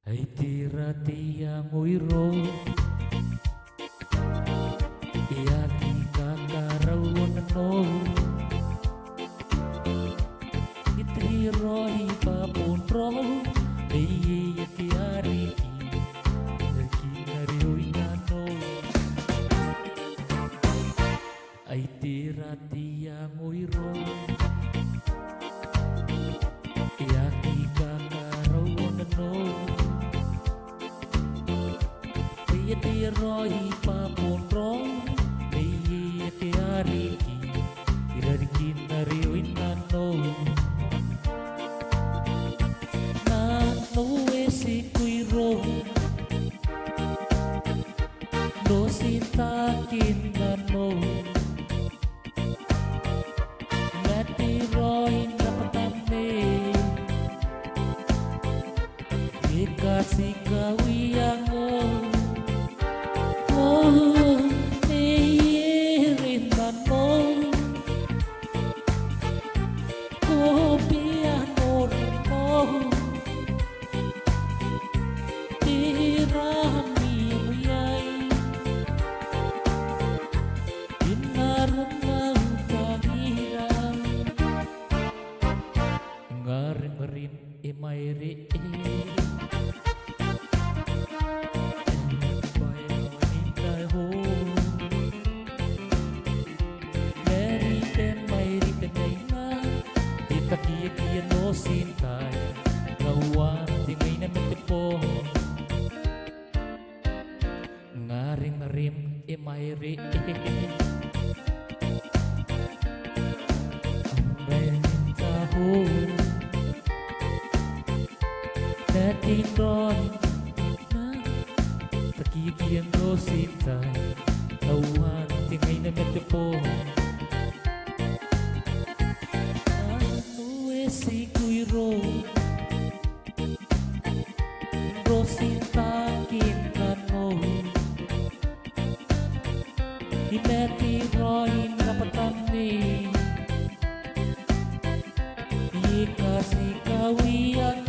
Ay tira-tia ngoiro Iaki kakarawan no Itiro ipapun ro Iye tiariki Nagkinariyoy na no Ay tira-tia ngoiro Iaki kakarawan no Tiro ipapun Iye tiariki Nagkinariyoy na no Esikuiro no sintakin no natiroin napatame ikasi kawiyango oh niirin no kopiano no Ngarin-ngarin imayri Itakia-kia no sintay Ngawan tingay na matipo Ngaring-ngarim imayri Ang taho Natinron na Takia-kia no sintay Ngawan tingay na matipo Esikuiro Rositakin no Inetiroin napatami Ikasi kawiyan